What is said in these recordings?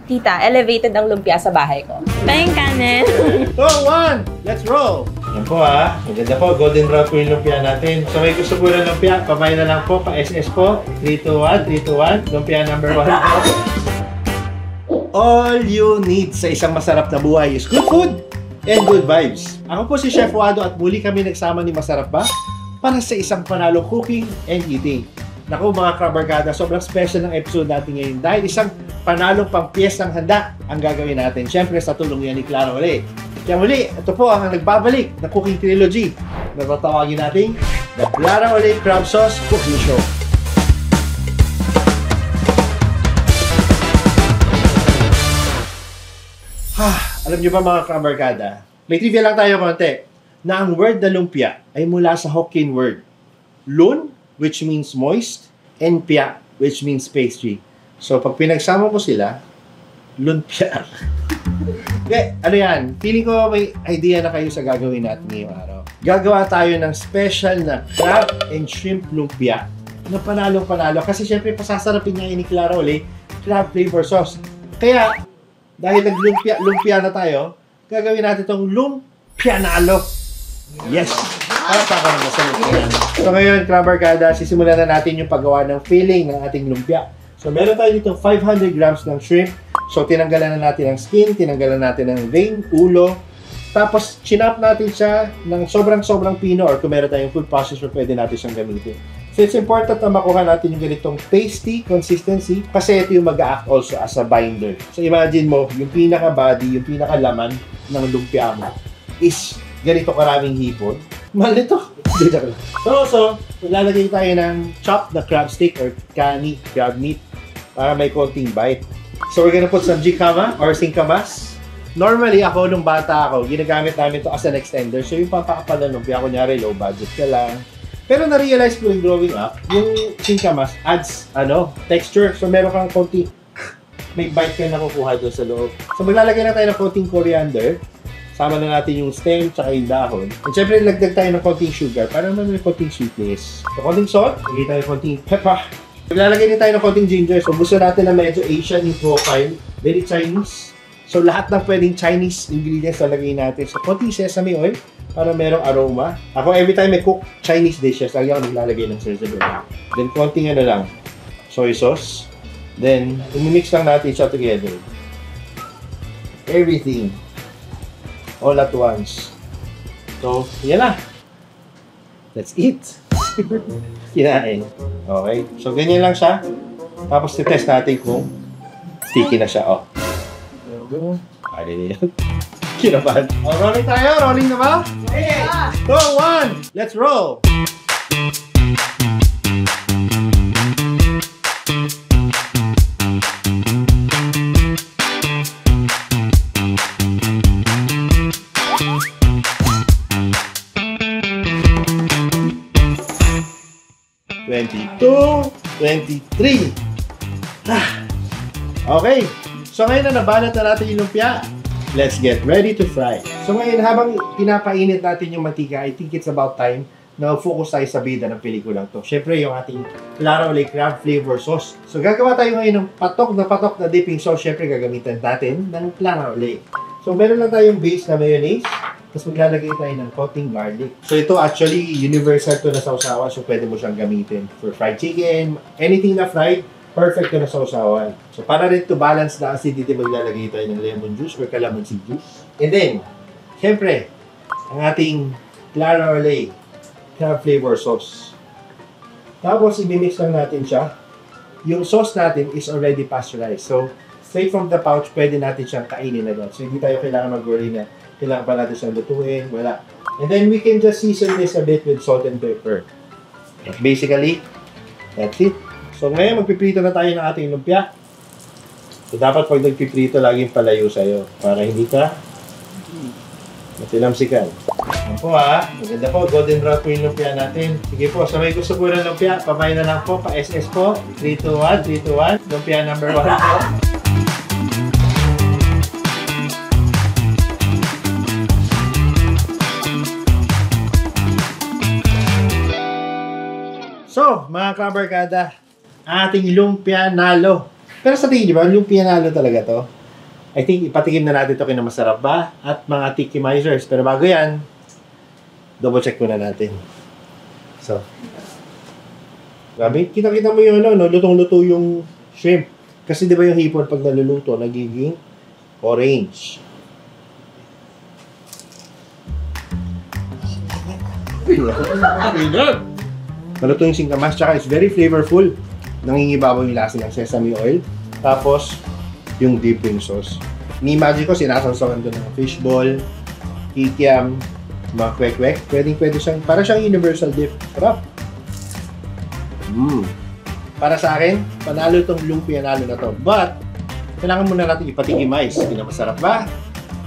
Tita, elevated ang lumpia sa bahay ko. Tayong kanin. 2, 1, let's roll! Yan po ha. Maganda po. Golden brown po yung lumpia natin. So may gusto po ng lumpia, pabay na lang po. Pa-SS po. 3, 2, 1, 3, 2, 1. Lumpia number 1 po. All you need sa isang masarap na buhay is good food and good vibes. Ako po si Chef Wado at muli kami nagsama ni Masarap Ba para sa isang panalong cooking and eating. Naku mga kabarkada, sobrang special ng episode natin ngayon dahil isang panalong pang-piyestang handa ang gagawin natin. Siyempre sa tulong yan ni Clara ulit. Kaya muli, ito po ang nagbabalik na cooking trilogy na tatawagin natin The Clara Ole Crab Sauce Cooking Show. Alam niyo ba mga kabarkada, may trivia lang tayo konti, na ang word na lumpia ay mula sa Hokkien word. Lun, which means moist, and pia, which means pastry. So, pag pinagsama mo sila, lumpia. Okay, ano yan? Feeling ko may idea na kayo sa gagawin natin ngayong araw. Gagawa tayo ng special na crab and shrimp lumpia na panalong-panalo. Kasi syempre, pasasarapin niya ni Clara Ole, crab flavor sauce. Kaya, dahil nag-lumpia na tayo, gagawin natin itong lumpianalo. Yes! Para sa akin sa lumpia. So ngayon, Krabarkada, sisimulan na natin yung paggawa ng filling ng ating lumpia. So meron tayo dito 500 grams ng shrimp. So tinanggalan na natin ang skin, tinanggalan natin ang vein, ulo. Tapos chinap natin siya ng sobrang pino or kung meron tayong food processor, pwede natin siyang gamitin. So it's important na makuha natin yung ganitong pasty consistency kasi ito yung mag-act also as a binder. So imagine mo, yung pinaka-body, yung pinaka-laman ng lumpia mo is ganito karaming hipon. Mahal ito. So, lalagay tayo ng chopped na crab stick or kani, crab meat para may konting bite. So we're gonna put some jicama or singkamas. Normally, ako nung bata ako, ginagamit namin ito as an extender. So yung papakapal na lumpia, kunyari low budget ka lang. Pero na-realize ko yung growing up, yung singkamas adds texture. So meron kang konti, may bite ka na nakukuha doon sa loob. So maglalagay na tayo ng konting coriander. Sama na natin yung stem tsaka yung dahon. And syempre, lagdag tayo ng konting sugar para naman may konting sweetness. So, konting salt, lagay tayo ng konting pepper. Maglalagay din tayo ng konting ginger. So, gusto natin na medyo Asian yung profile. Very Chinese. So, lahat ng pwedeng Chinese ingredients na lagay natin. So, konting sesame oil para merong aroma. Ako, every time I cook Chinese dishes, lagi ako naglalagay ng sesame oil. Then, konting soy sauce. Then, imimix lang natin siya together. Everything. All at once. So, yan na. Let's eat. Kinain. Okay. So, ganyan lang siya. Tapos, test natin kung sticky na siya. Oh. Kaya din yan. Kinabahan. Oh, rolling tayo. Rolling na ba? Yeah. 2, 1. Let's roll. Two, 23. Okay. So ngayon na nabalat na natin yung lumpia. Let's get ready to fry. So ngayon habang pinapainit natin yung mantika, I think it's about time na focus tayo sa bida ng pelikulang to. Siyempre yung ating Clara Ole crab flavor sauce. So gagawa tayo ngayon ng patok na dipping sauce. Siyempre gagamitan natin ng Clara Ole. So meron lang tayong base na mayonnaise. Tapos maglalagay tayo ng konting garlic. So ito actually universal to na sausawan. So pwede mo siyang gamitin for fried chicken. Anything na fried, perfect to na sausawan. So para rin to balance na acidity, maglalagay tayo ng lemon juice or calamansi juice. And then, syempre, ang ating Clara Ole crab flavor sauce. Tapos i-mix lang natin siya. Yung sauce natin is already pasteurized. So straight from the pouch, pwede natin siyang kainin agad. So hindi tayo kailangan mag-worry na kailangan pa natin siyang lutuin, wala. And then we can just season this a bit with salt and pepper. But basically, that's it. So ngayon magpiprito na tayo ng ating lumpia. So dapat pag nagpiprito, laging palayo sa'yo para hindi ka matilamsikan. Yan po ha. Maganda po. Golden brown po yung lumpia natin. Sige po. Sa may gusto po ng lumpia, pabay na lang po. Pa-SS po. 3, 2, 1. 3, 2, 1. Lumpia number 1 po. So, mga kabarkada, ating lumpia nalo. Pero sa tingin niyo ba, lumpia nalo talaga to? I think ipatikim na natin to kina Masarap Ba at mga tikimizers. Pero bago yan, double check muna natin. So, grabe, kita-kita mo yung ano, no? Lutong-luto yung shrimp. Kasi di ba yung hipon pag naluluto, nagiging orange. Maluto yung singkamas, tsaka it's very flavorful. Nangingibabaw yung lasa ng sesame oil. Tapos, yung dipping sauce. Ni-imagine ko, sinasawsawan doon ng fishball, kikiam, mga kwek-kwek. Pwede siyang, para siyang universal dip. Sarap. Para sa akin, panalo itong lumpia nalo na to. But, kailangan muna natin ipatikimize. Masarap ba?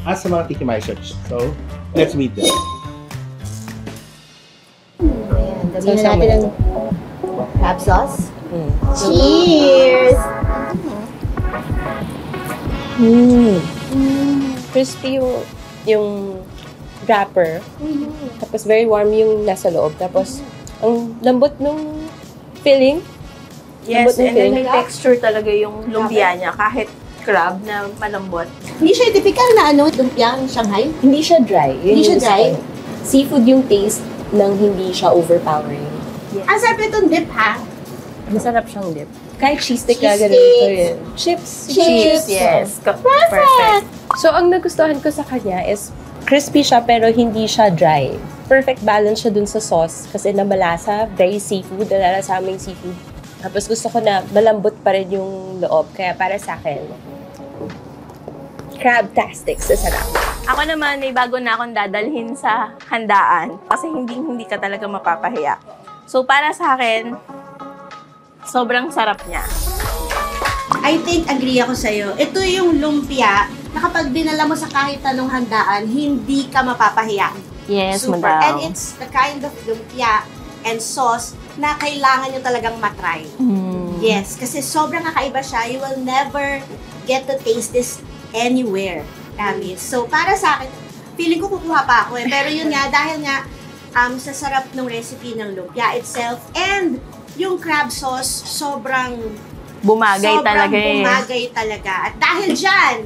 At sa mga tikimizers. So, let's meet them. Sabihin na natin ang crab sauce. Cheers! Crispy yung wrapper. Tapos very warm yung nasa loob. Tapos, ang lambot nung filling. Yes, Lambot ng and then filling. may texture talaga yung lumpia niya. Kahit crab na malambot. Hindi siya typical na lumpia ng Shanghai. Hindi siya dry. Yun Hindi siya yung dry? gusto ko. Seafood yung taste nang hindi siya overpowering. Ang sarap itong dip, ha? Masarap siyang dip. Kahit cheese stick Cheese ka, ganun sticks. ito yun. Chips. Cheese, yes. Perfect. So, ang nagustuhan ko sa kanya is crispy siya pero hindi siya dry. Perfect balance siya dun sa sauce kasi namalasa, very seafood, nalala aming seafood. Tapos gusto ko na malambot pa rin yung loob. Kaya para sa akin, crab-tastic sa sarap. Ako naman, may bago na akong dadalhin sa handaan. Kasi hindi ka talaga mapapahiya. So, para sa akin, sobrang sarap niya. I think, agree ako sa'yo. Ito yung lumpia na kapag dinala mo sa kahit anong handaan, hindi ka mapapahiya. Yes, Super. madam. And it's the kind of lumpia and sauce na kailangan nyo talagang matry. Yes, kasi sobrang kakaiba siya. You will never get to taste this anywhere. Promise. So, para sa akin, feeling ko kukuha pa ako eh. Pero yun nga, dahil nga, sa sarap ng recipe ng lumpia itself and yung crab sauce, sobrang Bumagay talaga eh. bumagay talaga. At dahil dyan,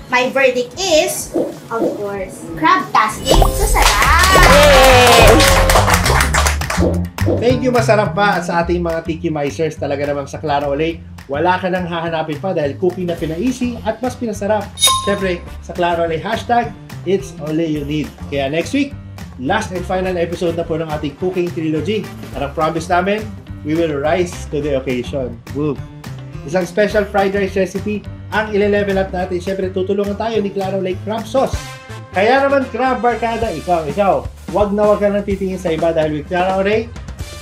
my verdict is, of course, crab-tastic sa sarap! Thank you, Masarap Ba, at sa ating mga tikimizers. Talaga namang sa Clara Olay, wala ka nang hahanapin pa dahil cooking na pina-easy at mas pinasarap. Siyempre, sa Clara Olay hashtag, it's Olay you need. Kaya next week, last and final episode na po ng ating cooking trilogy. At ang promise namin, we will rise to the occasion. Woo! Isang special fried rice recipe ang ile-level up natin. Siyempre, tutulungan tayo ni Clara Olay crab sauce. Kaya naman, Crab Barkada, ikaw, wag na wag ka nang titingin sa iba dahil with Clara Olay,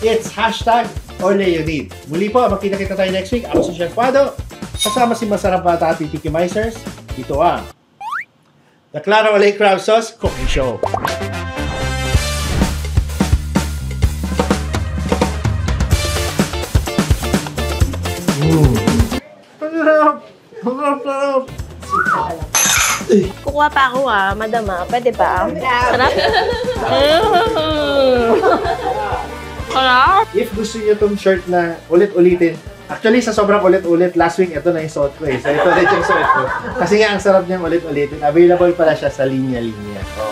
it's hashtag Olay you need. Muli po, makita-kita tayo next week. Ako si Chef Wado, kasama si Masarap Ba at ating tikimizers. Ito ang The Clara Olay Crab Sauce Cooking Show. Kukuha pa ako madam Pwede ba? Sarap? Sarap? If gusto niyo tong shirt na ulit-ulitin, actually sa sobrang ulit-ulit, last week ito na yung suot ko eh. So ito ulit yung suot ko. Kasi nga ang sarap niyang ulit-ulitin. Available pala siya sa linya-linya. So,